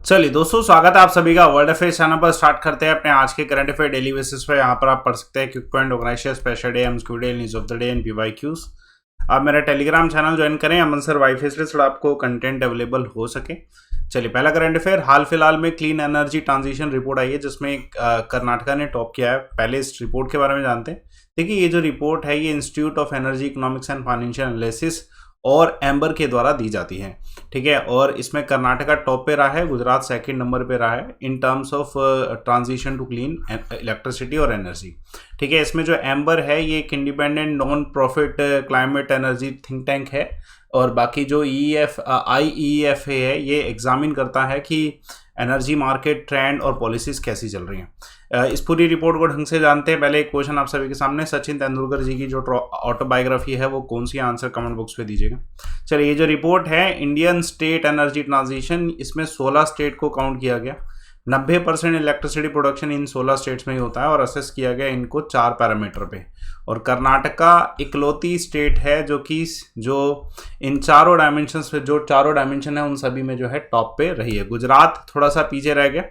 चलिए दोस्तों, स्वागत है आप सभी का वर्ल्ड अफेयर्स चैनल पर। स्टार्ट करते हैं अपने आज के करंट अफेयर डेली बेसिस पर। यहाँ पर आप पढ़ सकते हैं quick point, organisation, special day, MCQ day, news of the day and PYQs. आप मेरा टेलीग्राम चैनल ज्वाइन करें अमन सर वाईफाई से, थोड़ा आपको कंटेंट अवेलेबल हो सके। चलिए, पहला करंट अफेयर, हाल फिलहाल में क्लीन एनर्जी ट्रांजिशन रिपोर्ट आई है जिसमें कर्नाटका ने टॉप किया है। पहले इस रिपोर्ट के बारे में जानते हैं। देखिए, ये जो रिपोर्ट है ये institute of energy economics and financial analysis और एम्बर के द्वारा दी जाती है। ठीक है, और इसमें कर्नाटका टॉप पे रहा है, गुजरात सेकंड नंबर पे रहा है in terms of transition to clean electricity और एनर्जी। ठीक है, इसमें जो एम्बर है ये एक independent non profit climate energy think tank है, और बाकी जो IEF है ये एग्जामिन करता है कि एनर्जी मार्केट ट्रेंड और पॉलिसीज कैसी चल रही हैं। इस पूरी रिपोर्ट को ढंग से जानते हैं। पहले एक क्वेश्चन आप सभी के सामने, सचिन तेंदुलकर जी की जो ऑटोबायोग्राफी है वो कौन सी, आंसर कमेंट बॉक्स पे दीजिएगा। चलिए, ये जो रिपोर्ट है इंडियन स्टेट एनर्जी ट्रांजिशन, इसमें 16 स्टेट को काउंट किया गया। 90% इलेक्ट्रिसिटी प्रोडक्शन इन 16 स्टेट्स में ही होता है और असेस किया गया इनको 4 पैरामीटर पे। और कर्नाटका इकलौती स्टेट है जो इन चारों डायमेंशंस पे, जो चारों डायमेंशन है उन सभी में जो है टॉप पे रही है। गुजरात थोड़ा सा पीछे रह गया,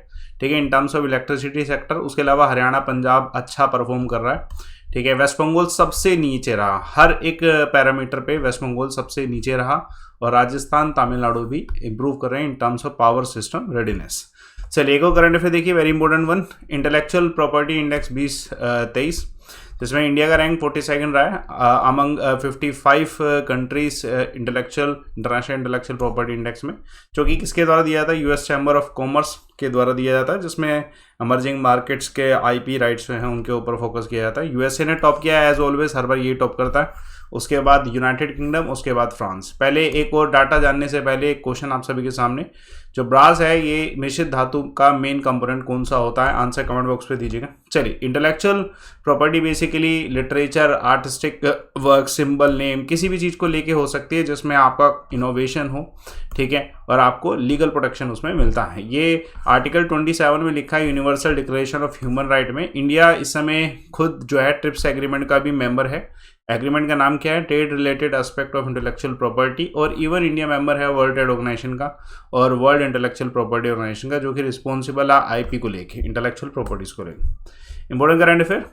ठीक है, in terms of electricity sector. उसके अलावा हरियाणा, पंजाब अच्छा परफॉर्म कर रहा है। ठीक है, वेस्ट बंगाल सबसे नीचे रहा, हर एक पैरामीटर पे वेस्ट बंगाल सबसे नीचे रहा। और राजस्थान, तमिलनाडु भी इंप्रूव कर रहे हैं इन terms of power system readiness. चलिए, एक और करंट अफेयर देखिए, very important one, intellectual property index 2023, जिसमें इंडिया का रैंक 42 रहा है among 55 countries international intellectual property index में, जो कि किसके द्वारा दिया जाता है, यूएस चैम्बर ऑफ कॉमर्स के द्वारा दिया जाता है, जिसमें एमर्जिंग मार्केट्स के IP राइट्स हैं उनके ऊपर फोकस किया जाता है। यूएसए ने टॉप किया है एज ऑलवेज, हर बार ये टॉप करता है। उसके बाद यूनाइटेड किंगडम, उसके बाद फ्रांस। पहले एक और डाटा जानने से पहले एक क्वेश्चन आप सभी के सामने, जो ब्रास है ये मिश्रित धातु का मेन कंपोनेंट कौन सा होता है, आंसर कमेंट बॉक्स पे दीजिएगा। चलिए, intellectual property basically literature, artistic work, symbol, name, किसी भी चीज़ को लेके हो सकती है जिसमें आपका इनोवेशन हो, ठीक है, और आपको लीगल प्रोटेक्शन उसमें मिलता है। ये आर्टिकल 27 में लिखा है universal declaration of human right में। इंडिया इस समय खुद जो है ट्रिप्स एग्रीमेंट का भी मेंबर है। एग्रीमेंट का नाम क्या है, trade related aspect of intellectual property. और इवन इंडिया मेंबर है वर्ल्ड ट्रेड ऑर्गेनाइजेशन का और वर्ल्ड इंटेलेक्चुअल प्रॉपर्टी ऑर्गेनाइजेशन का, जो कि रिस्पॉन्सिबल है IP को लेके, इंटेलेक्चुअल प्रॉपर्टीज को लेके। इंपॉर्टेंट करंट अफेयर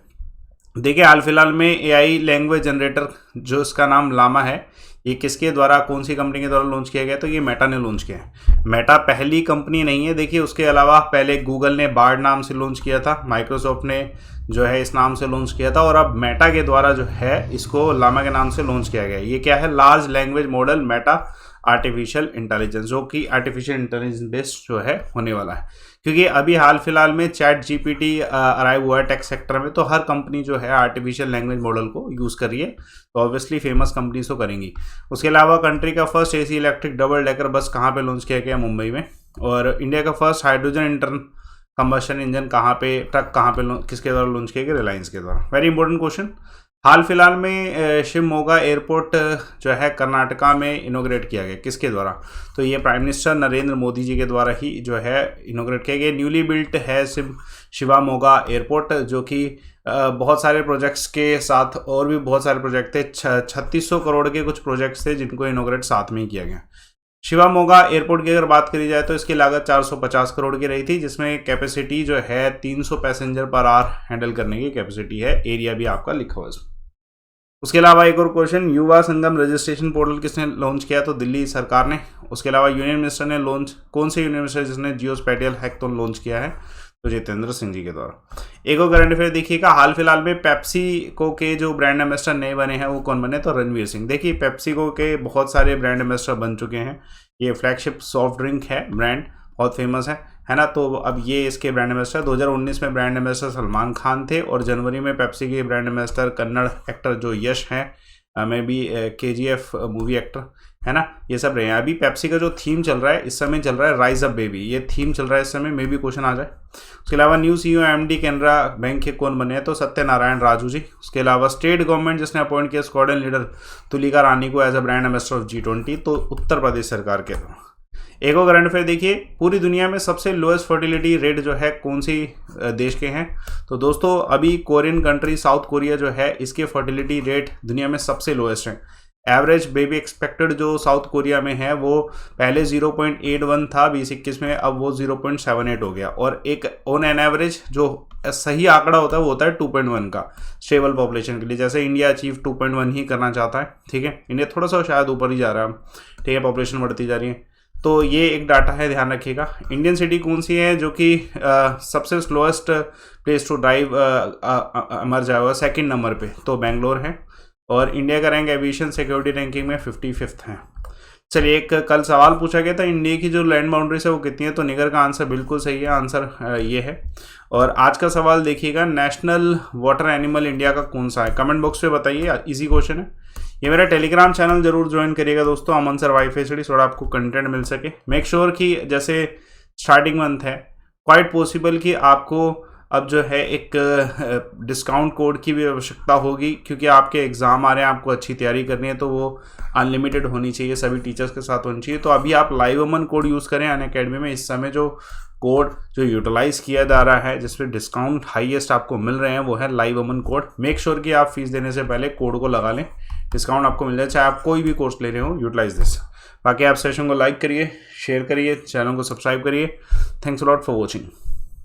देखिए, हाल फिलहाल में AI लैंग्वेज जनरेटर जो इसका नाम लामा है, ये किसके द्वारा, कौन सी कंपनी के द्वारा लॉन्च किया गया, तो ये मेटा ने लॉन्च किया है। मेटा पहली कंपनी नहीं है। देखिए, उसके अलावा पहले गूगल ने बार्ड नाम से लॉन्च किया था, माइक्रोसॉफ्ट ने जो है इस नाम से लॉन्च किया था, और अब मेटा के द्वारा जो है इसको लामा के नाम से लॉन्च किया गया है। ये क्या है, large language model Meta artificial intelligence, जो कि आर्टिफिशियल इंटेलिजेंस बेस्ड जो है होने वाला है। क्योंकि अभी हाल फिलहाल में ChatGPT अराइव हुआ है टेक सेक्टर में, तो हर कंपनी जो है आर्टिफिशियल लैंग्वेज मॉडल को यूज़ कर रही है, तो ऑब्वियसली फेमस कंपनीज तो करेंगी। उसके अलावा कंट्री का first AC electric double decker bus कहाँ पे लॉन्च किया गया, मुंबई में। और इंडिया का फर्स्ट हाइड्रोजन इंटरन कंबशन इंजन कहाँ पे, ट्रक कहाँ पे, किसके द्वारा लॉन्च किया गया, रिलायंस के द्वारा। वेरी इंपॉर्टेंट क्वेश्चन, हाल फिलहाल में शिवमोगा एयरपोर्ट जो है कर्नाटका में इनोग्रेट किया गया, किसके द्वारा, तो ये प्राइम मिनिस्टर नरेंद्र मोदी जी के द्वारा ही जो है इनोग्रेट किया गया। न्यूली बिल्ट है शिवमोगा एयरपोर्ट, जो कि बहुत सारे प्रोजेक्ट्स के साथ और भी बहुत सारे प्रोजेक्ट थे, 3600 करोड़ के कुछ प्रोजेक्ट्स थे जिनको इनोग्रेट साथ में ही किया गया। शिवमोगा एयरपोर्ट की अगर बात करी जाए तो इसकी लागत 450 करोड़ की रही थी, जिसमें कैपेसिटी जो है 300 पैसेंजर पर आवर हैंडल करने की कैपेसिटी है। एरिया भी आपका लिखा हुआ है। उसके अलावा एक और question, Yuva Sangam registration portal किसने लॉन्च किया, तो दिल्ली सरकार ने। उसके अलावा यूनियन मिनिस्टर ने लॉन्च, कौन से यूनियन मिनिस्टर जिसने जियो स्पैटियल हैकाथन लॉन्च किया है, तो जितेंद्र सिंह जी के द्वारा। एक और करंट अफेयर देखिएगा, हाल फिलहाल में पेप्सिको के जो ब्रांड एम्बेसडर नए बने हैं वो कौन बने, तो रणवीर सिंह। देखिए, पेप्सिको के बहुत सारे ब्रांड एम्बेसडर बन चुके हैं। ये फ्लैगशिप सॉफ्ट ड्रिंक है, ब्रांड बहुत फेमस है ना। तो अब ये इसके ब्रांड एम्बेसडर 2019 में ब्रांड एम्बेसडर सलमान खान थे, और जनवरी में पेप्सी के ब्रांड एम्बेसडर कन्नड़ एक्टर जो यश हैं, मैं भी KGF मूवी एक्टर है ना, ये सब रहे हैं। अभी पेप्सी का जो थीम चल रहा है इस समय, चल रहा है राइज अप बेबी, ये थीम चल रहा है इस समय, मे भी क्वेश्चन आ जाए। उसके अलावा new CEO MD Canara bank के कौन बने हैं, तो सत्यनारायण राजू जी। उसके अलावा स्टेट गवर्नमेंट जिसने अपॉइंट किया स्क्वाड्रन लीडर तुलिका रानी को as a brand ambassador of G20, तो उत्तर प्रदेश सरकार के द्वारा। एक और करंट अफेयर देखिए, पूरी दुनिया में सबसे लोएस्ट फर्टिलिटी रेट जो है कौन सी देश के हैं, तो दोस्तों अभी कोरियन कंट्री साउथ कोरिया जो है इसके फर्टिलिटी रेट दुनिया में सबसे लोएस्ट है। एवरेज बेबी एक्सपेक्टेड जो साउथ कोरिया में है वो पहले 0.81 था 2021 में, अब वो 0.78 हो गया। और एक ऑन एन एवरेज जो सही आंकड़ा होता है वो होता है 2.1 का स्टेबल पॉपुलेशन के लिए। जैसे इंडिया अचीव 2.1 ही करना चाहता है, ठीक है, इंडिया थोड़ा सा शायद ऊपर ही जा रहा है, ठीक है, पॉपुलेशन बढ़ती जा रही है। तो ये एक डाटा है, ध्यान रखिएगा। इंडियन सिटी कौन सी है जो कि सबसे स्लोएस्ट प्लेस टू ड्राइव मर जाएगा, सेकंड नंबर पे तो बेंगलोर है। और इंडिया का रैंक एविएशन सिक्योरिटी रैंकिंग में 55th है। चलिए, एक कल सवाल पूछा गया था इंडिया की जो लैंड बाउंड्रीज है वो कितनी है, तो निगर का आंसर बिल्कुल सही है, आंसर ये है। और आज का सवाल देखिएगा, नेशनल वाटर एनिमल इंडिया का कौन सा है, कमेंट बॉक्स पे बताइए, इजी क्वेश्चन है। ये मेरा टेलीग्राम चैनल जरूर ज्वाइन करिएगा दोस्तों, अमन सर वाईफाई स्टडी, थोड़ा आपको कंटेंट मिल सके। मेक श्योर कि जैसे स्टार्टिंग मंथ है, क्वाइट पॉसिबल कि आपको अब जो है एक डिस्काउंट कोड की भी आवश्यकता होगी, क्योंकि आपके एग्ज़ाम आ रहे हैं, आपको अच्छी तैयारी करनी है, तो वो अनलिमिटेड होनी चाहिए, सभी टीचर्स के साथ होनी चाहिए। तो अभी आप लाइव अमन कोड यूज़ करें अनअकैडमी में। इस समय जो कोड जो यूटिलाइज किया जा रहा है, जिसपे डिस्काउंट हाईएस्ट आपको मिल रहे हैं, वो है लाइव अमन कोड। मेक श्योर कि आप फीस देने से पहले कोड को लगा लें, डिस्काउंट आपको मिल जाए, चाहे आप कोई भी कोर्स ले रहे हो, यूटिलाइज दिस। बाकी आप सेशन को लाइक करिए, शेयर करिए, चैनल को सब्सक्राइब करिए। Thanks a lot for watching.